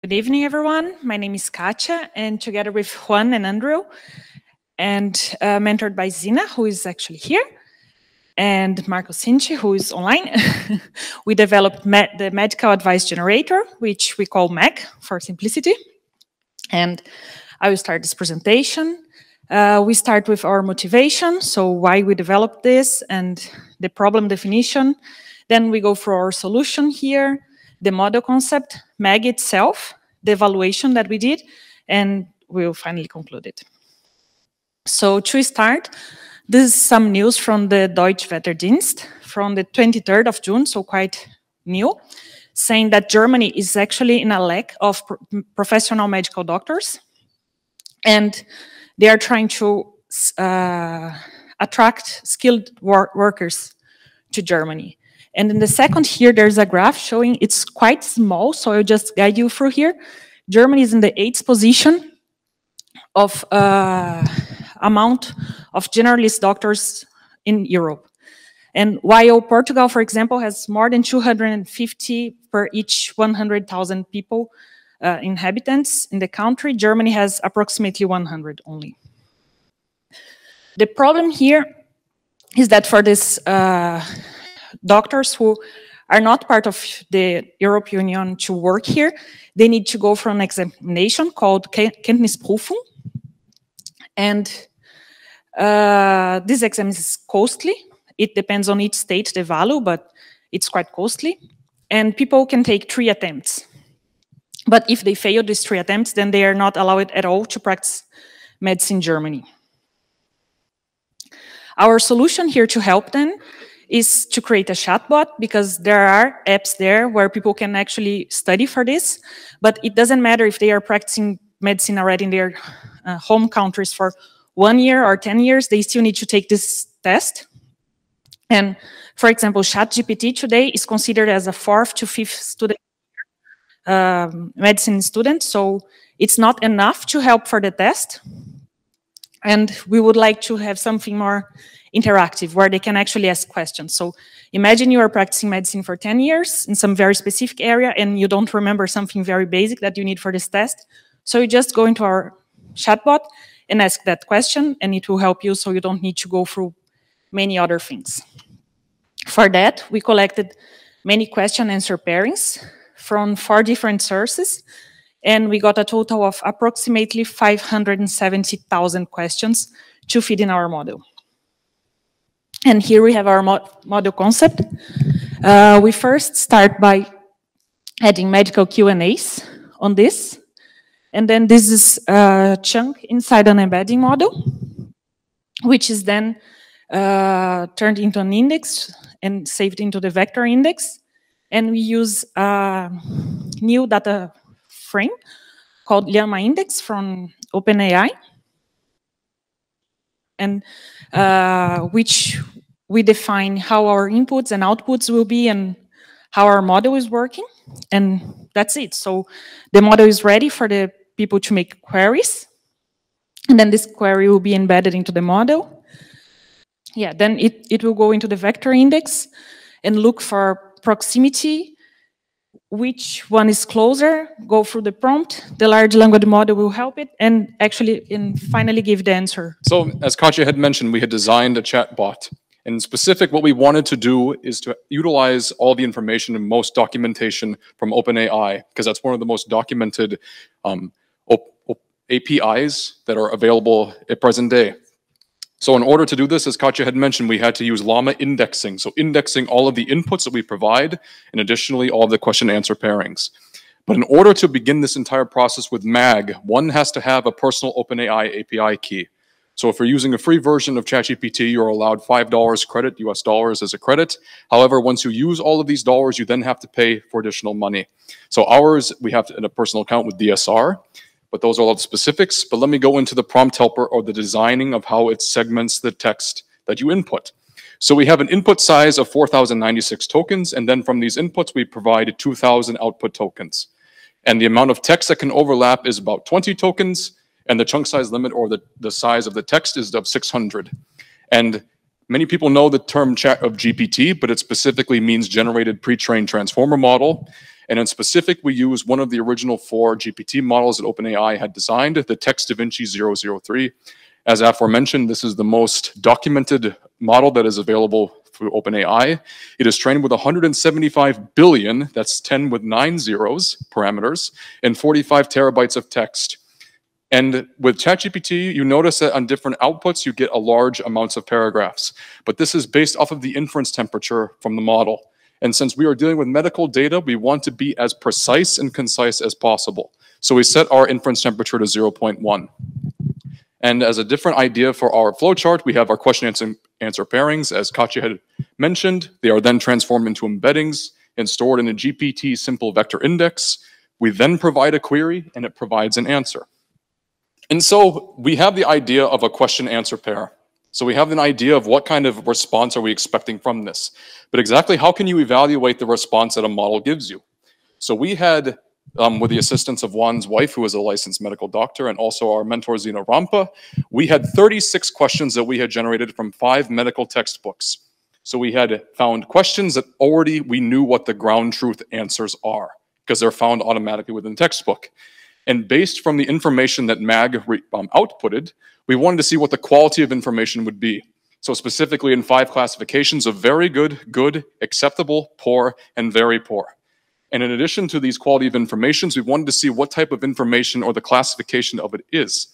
Good evening, everyone. My name is Kátia, and together with Juan and Andrew, and mentored by Zina, who is actually here, and Marco Cinci, who is online, we developed the Medical Advice Generator, which we call MEG for simplicity. And I will start this presentation. We start with our motivation, so why we developed this, and the problem definition. Then we go through our solution here, the model concept, MEG itself, the evaluation that we did, and we'll finally conclude it. So to start, this is some news from the Deutsche Wetterdienst from the 23rd of June, so quite new, saying that Germany is actually in a lack of professional medical doctors, and they are trying to attract skilled workers to Germany. And in the second here, there's a graph showing it's quite small, so I'll just guide you through here. Germany is in the 8th position of amount of generalist doctors in Europe. And while Portugal, for example, has more than 250 per each 100,000 people, inhabitants in the country, Germany has approximately 100 only. The problem here is that for this doctors who are not part of the European Union to work here, they need to go for an examination called Kenntnisprüfung. And this exam is costly. It depends on each state, the value, but it's quite costly. And people can take 3 attempts. But if they fail these 3 attempts, then they are not allowed at all to practice medicine in Germany. Our solution here to help them is to create a chatbot, because there are apps there where people can actually study for this, but it doesn't matter if they are practicing medicine already in their home countries for 1 year or 10 years, they still need to take this test. And for example, ChatGPT today is considered as a 4th to 5th student, medicine student, so it's not enough to help for the test. And we would like to have something more interactive, where they can actually ask questions. So imagine you are practicing medicine for 10 years in some very specific area, and you don't remember something very basic that you need for this test. So you just go into our chatbot and ask that question, and it will help you, so you don't need to go through many other things. For that, we collected many question-answer pairings from 4 different sources, and we got a total of approximately 570,000 questions to feed in our model. And here we have our model concept. We first start by adding medical Q&As on this. And then this is a chunk inside an embedding model, which is then turned into an index and saved into the vector index. And we use a new data frame called Llama Index from OpenAI, and which we define how our inputs and outputs will be and how our model is working, and that's it. So the model is ready for the people to make queries, and then this query will be embedded into the model. Yeah, then it will go into the vector index and look for proximity, which one is closer, go through the prompt, the large language model will help it, and actually finally give the answer. So as Kátia had mentioned, we had designed a chatbot. In specific, what we wanted to do is to utilize all the information and most documentation from OpenAI, because that's one of the most documented APIs that are available at present day. So in order to do this, as Kátia had mentioned, we had to use llama indexing. So indexing all of the inputs that we provide, and additionally all of the question-answer pairings. But in order to begin this entire process with MAG, one has to have a personal OpenAI API key. So if you're using a free version of ChatGPT, you're allowed $5 credit, US dollars as a credit. However, once you use all of these dollars, you then have to pay for additional money. So ours, we have in a personal account with DSR. But those are all the specifics. But let me go into the prompt helper, or the designing of how it segments the text that you input. So we have an input size of 4,096 tokens, and then from these inputs, we provide 2,000 output tokens. And the amount of text that can overlap is about 20 tokens, and the chunk size limit, or the size of the text, is of 600. And many people know the term chat of GPT, but it specifically means generated pre-trained transformer model. And in specific, we use one of the original 4 GPT models that OpenAI had designed, the Text DaVinci 003. As aforementioned, this is the most documented model that is available through OpenAI. It is trained with 175 billion, that's 10 with 9 zeros, parameters, and 45 terabytes of text. And with ChatGPT, you notice that on different outputs, you get a large amounts of paragraphs. But this is based off of the inference temperature from the model. And since we are dealing with medical data, we want to be as precise and concise as possible. So we set our inference temperature to 0.1. And as a different idea for our flowchart, we have our question answer pairings. As Kátia had mentioned, they are then transformed into embeddings and stored in a GPT simple vector index. We then provide a query, and it provides an answer. And so we have the idea of a question-answer pair. So we have an idea of what kind of response are we expecting from this. But exactly how can you evaluate the response that a model gives you? So we had, with the assistance of Juan's wife, who is a licensed medical doctor, and also our mentor, Zina Rampa, we had 36 questions that we had generated from 5 medical textbooks. So we had found questions that already we knew what the ground truth answers are, because they're found automatically within the textbook. And based from the information that MAG outputted, we wanted to see what the quality of information would be. So specifically in 5 classifications of very good, good, acceptable, poor, and very poor. And in addition to these quality of informations, we wanted to see what type of information or the classification of it is.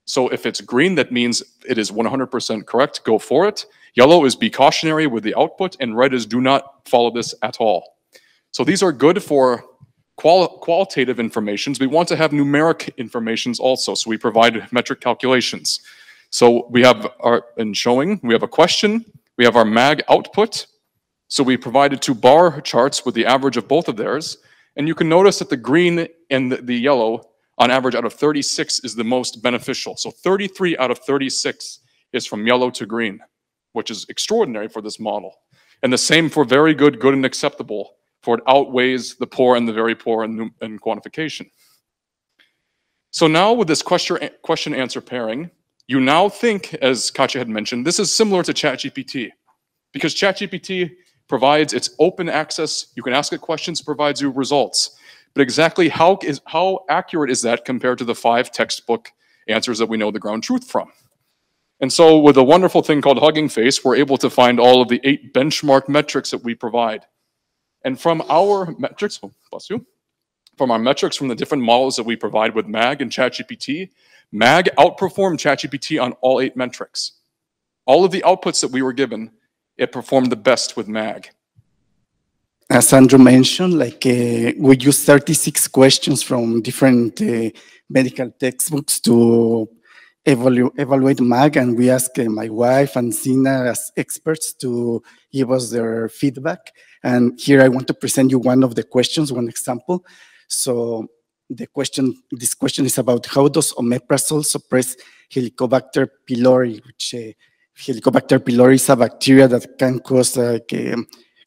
So if it's green, that means it is 100% correct, go for it. Yellow is be cautionary with the output, and red is do not follow this at all. So these are good for qualitative informations. We want to have numeric informations also, so we provide metric calculations. So we have we have a question, we have our MAG output. So we provided 2 bar charts with the average of both of theirs. And you can notice that the green and the yellow, on average out of 36, is the most beneficial. So 33 out of 36 is from yellow to green, which is extraordinary for this model. And the same for very good, good, and acceptable, for it outweighs the poor and the very poor in quantification. So now with this question-answer pairing, you now think, as Kátia had mentioned, this is similar to ChatGPT. Because ChatGPT provides its open access, you can ask it questions, it provides you results. But exactly how accurate is that compared to the 5 textbook answers that we know the ground truth from? And so with a wonderful thing called Hugging Face, we're able to find all of the 8 benchmark metrics that we provide. And from our metrics, from our metrics from the different models that we provide with MAG and ChatGPT, MAG outperformed ChatGPT on all 8 metrics. All of the outputs that we were given, it performed the best with MAG. As Andrew mentioned, we use 36 questions from different medical textbooks to evaluate MAG, and we ask my wife and Zina as experts to give us their feedback. And here I want to present you one of the questions, one example. So this question is about how does omeprazole suppress Helicobacter pylori, which Helicobacter pylori is a bacteria that can cause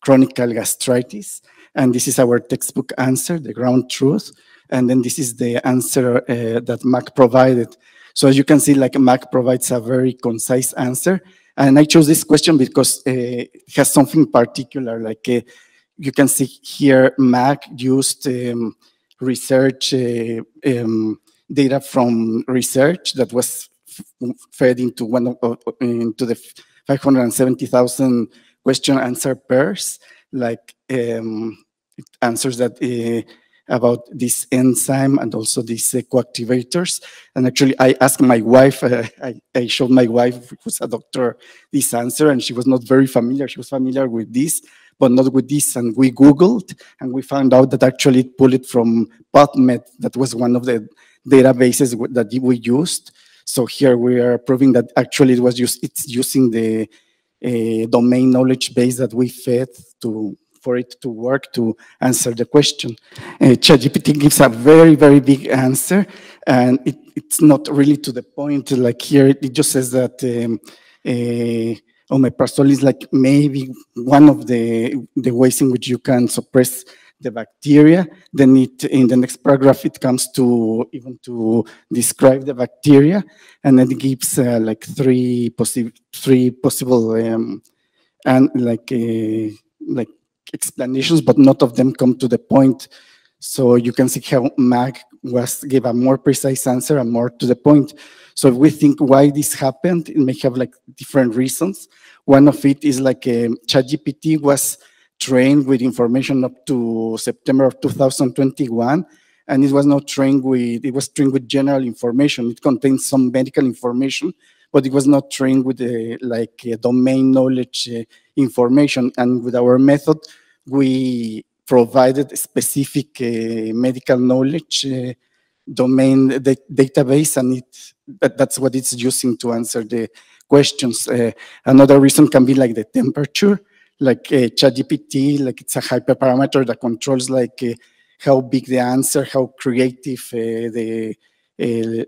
chronic gastritis. And this is our textbook answer, the ground truth. And then this is the answer that MAG provided. So as you can see, MAG provides a very concise answer. And I chose this question because it has something particular. You can see here, MAG used research data from research that was fed into into the 570,000 question-answer pairs. It answers that about this enzyme and also these coactivators. And actually, I asked my wife, I showed my wife, who's a doctor, this answer, and she was not very familiar. She was familiar with this, but not with this. And we Googled, and we found out that actually it pulled it from PubMed. That was one of the databases that we used. So here we are proving that actually it's using the domain knowledge base that we fed for it to work to answer the question. ChatGPT gives a very, very big answer, and it's not really to the point. Like here, it just says that omeprazole is maybe one of the ways in which you can suppress the bacteria. Then in the next paragraph, it comes to even to describe the bacteria, and then it gives three possible explanations, but none of them come to the point. So you can see how MAG gave a more precise answer and more to the point. So if we think why this happened, it may have like different reasons. One of it is like ChatGPT was trained with information up to September of 2021, and it was not trained with, it was trained with general information. It contains some medical information, but it was not trained with domain knowledge information. And with our method, we provided specific medical knowledge domain database, and that's what it's using to answer the questions. Another reason can be like the temperature, like ChatGPT, like it's a hyperparameter that controls like how big the answer, how creative the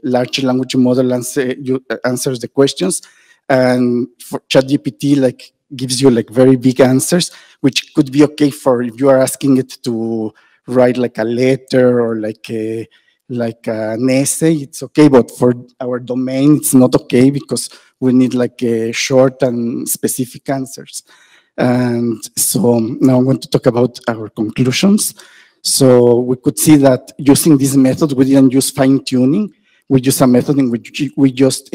large language model answers the questions. And for ChatGPT, like gives you like very big answers, which could be okay for if you are asking it to write like a letter or like an essay, it's okay. But for our domain, it's not okay because we need like short and specific answers. And so now I'm going to talk about our conclusions. So we could see that using this method, we didn't use fine-tuning. We used a method in which we just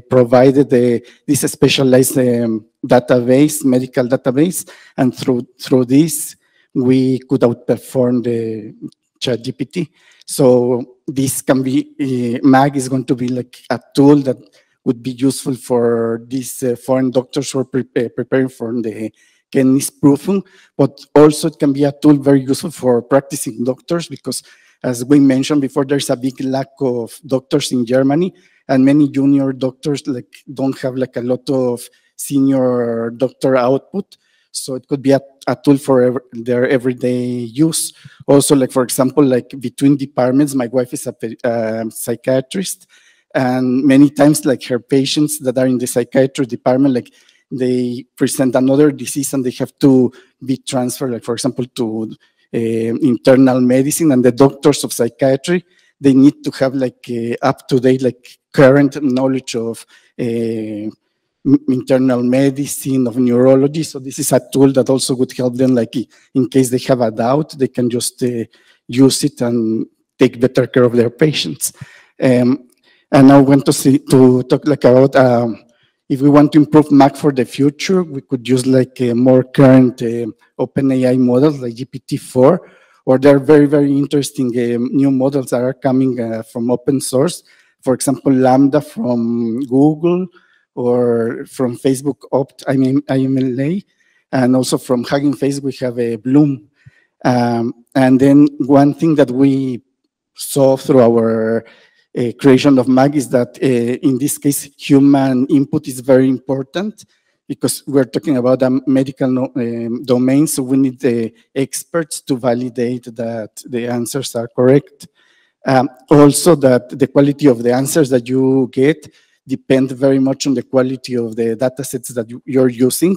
provided this specialized database, medical database, and through this, we could outperform the ChatGPT. So this can be, MAG is going to be like a tool that would be useful for these foreign doctors who are preparing for the Kenntnisprüfung, but also it can be a tool very useful for practicing doctors because, as we mentioned before, there's a big lack of doctors in Germany, and many junior doctors like don't have like a lot of senior doctor output. So it could be a tool for their everyday use. Also, like for example, like between departments, my wife is a psychiatrist, and many times like her patients that are in the psychiatry department, like they present another disease and they have to be transferred, like for example, to internal medicine, and the doctors of psychiatry, they need to have like up-to-date, like current knowledge of internal medicine, of neurology. So this is a tool that also would help them, like in case they have a doubt, they can just use it and take better care of their patients. And now I want to talk like about if we want to improve MAG for the future, we could use like more current OpenAI models like GPT-4, or there are very, very interesting new models that are coming from open source. For example, Lambda from Google, or from Facebook IMLA, and also from Hugging Face we have a Bloom. And then one thing that we saw through our creation of MAG is that in this case, human input is very important because we're talking about a medical domain, so we need the experts to validate that the answers are correct. Also, that the quality of the answers that you get depend very much on the quality of the data sets that you're using.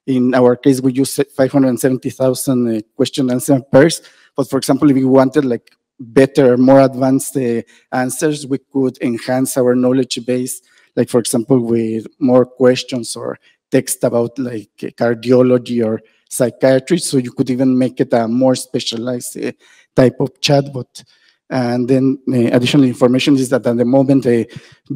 In our case, we use 570,000 question answer pairs. But for example, if we wanted like better, more advanced answers, we could enhance our knowledge base, like for example, with more questions or text about like cardiology or psychiatry. So you could even make it a more specialized type of chatbot. And then additional information is that at the moment,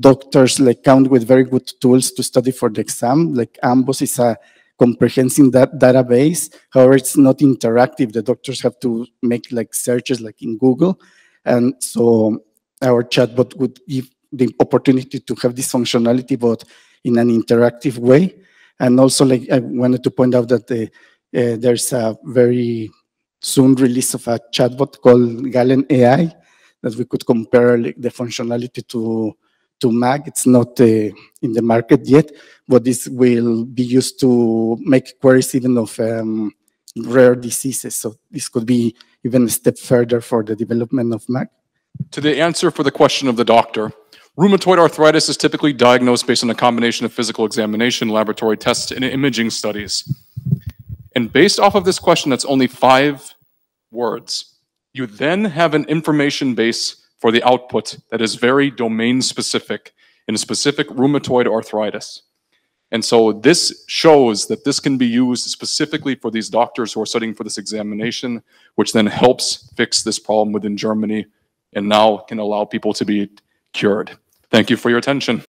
doctors like count with very good tools to study for the exam. Like AMBOS is a comprehensive database. However, it's not interactive. The doctors have to make like searches like in Google. And so our chatbot would give the opportunity to have this functionality, but in an interactive way. And also, like I wanted to point out that there's a very soon release of a chatbot called Galen AI that we could compare like, the functionality to MAG. It's not in the market yet, but this will be used to make queries even of rare diseases. So this could be even a step further for the development of MAG. To the answer for the question of the doctor, rheumatoid arthritis is typically diagnosed based on a combination of physical examination, laboratory tests, and imaging studies. And based off of this question, that's only 5 words. You then have an information base for the output that is very domain specific in a specific rheumatoid arthritis. And so this shows that this can be used specifically for these doctors who are studying for this examination, which then helps fix this problem within Germany and now can allow people to be cured. Thank you for your attention.